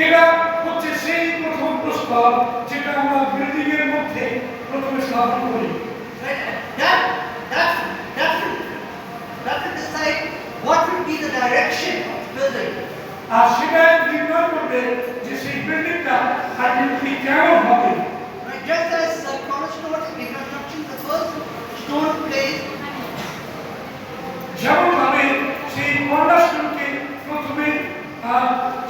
এটা হচ্ছে সেই প্রথম প্রস্তাব যেটা আমরা বিল্ডিং এর মধ্যে প্রথমে স্থাপন করি। That will decide what will be the direction of the building. আর সেটা নির্ণয় করবে যে সেই বিল্ডিংটা আলটিমেটলি কেমন হবে। Right? Just as the cornerstone in construction, the first stone placed, যেমন ভাবে সেই কর্নারস্টোনকে প্রথমে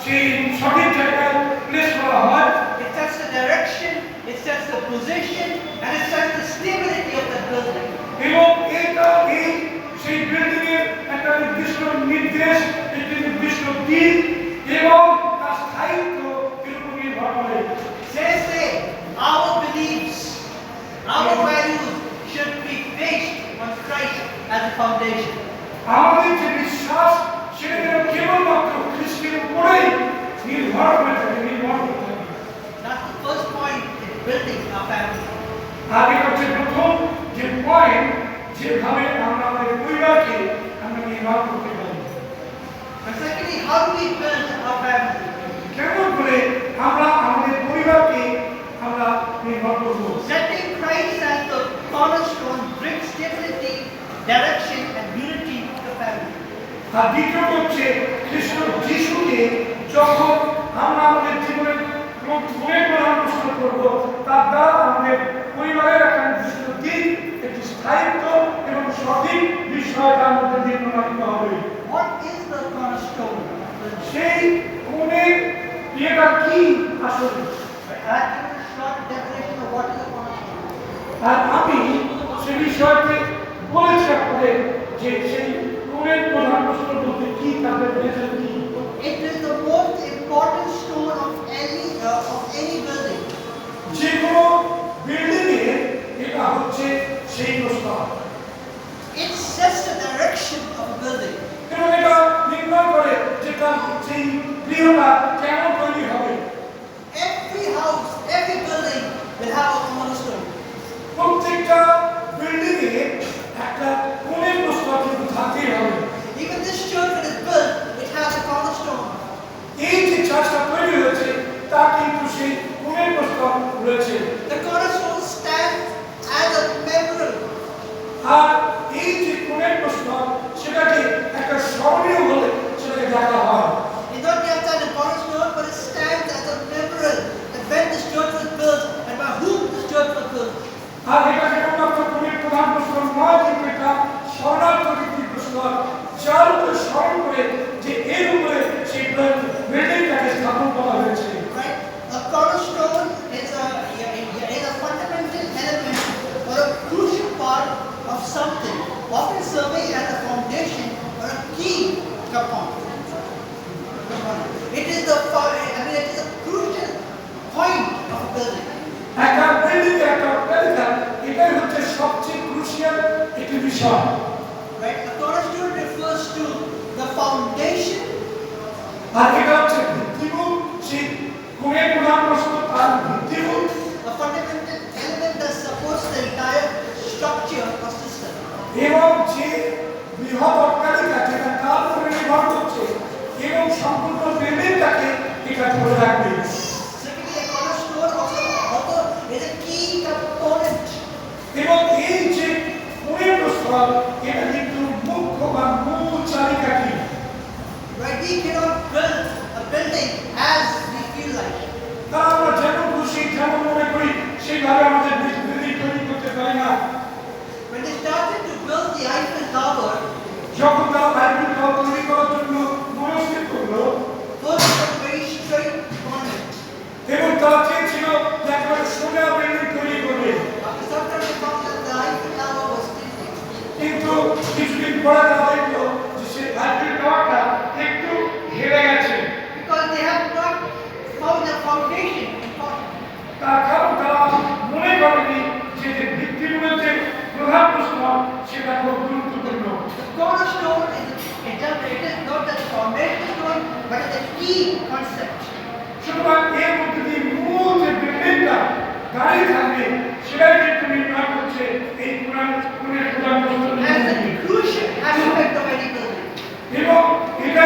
সেই সঠিক জায়গায় প্লেস করা হয়, it sets the direction, it sets the position, and it sets the stability of the building. এবং এটা এই সেই বিল্ডিং এর একটা নির্দিষ্ট নির্দেশ, একটি নির্দিষ্ট দিক এবং তার স্থায়িত্ব এর উপর নির্ভর করে। Says they, our beliefs, our values should be based on Christ as a foundation. আমাদের যে বিশ্বাস সেটা যেন কেবলমাত্র খ্রিস্টের উপরেই নির্ভর করে থাকে, নির্ভর করে থাকে। That's the first point in building our family. আর এটা হচ্ছে প্রথম যে পয়েন্ট, যেভাবে আমরা আমাদের পরিবারকে আমরা নির্ভর করতে পারি। And secondly, how do we build our family? কেমন করে আমরা আমাদের পরিবারকে আমরা নির্ভর করব? Setting Christ as the cornerstone brings stability, direction, and unity to the family. আর দ্বিতীয় হচ্ছে খ্রিস্ট যিশুকে যখন আমরা আমাদের জীবনের প্রধান প্রশ্ন করবো, তার দ্বারা আমাদের পরিবারের একটা নির্দিষ্ট দিক, একটি স্থায়িত্ব এবং সঠিক বিষয় তার মধ্যে দিয়ে প্রমাণিত হবে। What is the cornerstone? সেই কোণের ইয়েটা কি আসলে? I give a short definition of what is a cornerstone. আর আমি সে বিষয়কে বলেছি আপনাদের যে সেই কোণের প্রধান প্রশ্ন বলতে কি, তাদের বুঝেছেন কি? It is the most important stone of any building. যে কোনো বিল্ডিং এ এটা হচ্ছে সেই প্রস্তাব। It sets the direction of a building. এবং এটা নির্ণয় করে যে তার সেই গৃহটা কেমন তৈরি হবে। Every house, every building will have a cornerstone. প্রত্যেকটা বিল্ডিং এ একটা কোণের প্রস্তাব কিন্তু থাকতেই হবে। Even this church that is built, it has a cornerstone. এই যে চার্চটা তৈরি হয়েছে তা কিন্তু সেই কোণের প্রস্তাব রয়েছে। The cornerstone stands as a memorial. আর এই যে কোণের প্রস্তাব সেটাকে একটা স্মরণীয় বলে সেটাকে দেখা হয়। It not just as a cornerstone, but it stands as a memorial that when this church was built and by whom this church was built. আর এটা কেবলমাত্র কোণের প্রধান প্রস্তাব নয়, কিন্তু এটা স্মরণার্থক একটি প্রস্তাব, যার উপরে স্মরণ করে যে এর উপরে সেই বিল্ডিংটাকে স্থাপন করা হয়েছে। Right? A cornerstone is a fundamental element or a crucial part of something, often serving as a foundation or a key component. It is a crucial point of a building. একটা বিল্ডিং একটা অট্টালিকা, এটাই হচ্ছে সবচেয়ে crucial একটি বিষয়। Right? A cornerstone refers to the foundation. আর এটা হচ্ছে ভিত্তিমূল, সেই কোণের প্রধান প্রস্তাব তার ভিত্তিমূল, A fundamental element that supports the entire structure or system. এবং যে বৃহৎ অট্টালিকা যেটা তার উপরে নির্ভর করছে এবং সম্পূর্ণ বিল্ডিংটাকে এটা ধরে রাখবে। Secondly, a cornerstone also is a key component. এবং এই যে কোণের প্রস্তাব এটা কিন্তু মুখ্য বা মূল চাবিকাঠি। Right? We cannot build a building as we feel like. তা আমরা যেমন খুশি যেমন মনে করি সেইভাবে আমাদের বিল্ডিং তৈরি করতে পারি না। When they started to build the Eiffel Tower, যখন তারা আইফেল টাওয়ার তৈরি করার জন্য মনস্থির করলো, first it was very straight monument. এবং তারা চেয়েছিল যে একেবারে সোজা বিল্ডিং তৈরি করবে, After some time they found that the Eiffel Tower was tilting. কিন্তু কিছুদিন পরে তারা দেখলো যে সেই আইফেল টাওয়ারটা একটু হেলে গেছে। Because they have not found the foundation important. তার কারণ তারা মনে করেনি যে ভিত্তিমূলের যে প্রধান প্রস্তাব সেটা খুব গুরুত্বপূর্ণ। The cornerstone it is not the foundation stone, but it is a key concept. সুতরাং এর মধ্যে দিয়ে মূল যে বিল্ডিংটা দাঁড়িয়ে থাকবে সেটাই কিন্তু নির্ণয় করছে এই কোণের প্রধান প্রস্তাব। As a crucial aspect of any building. এবং এটা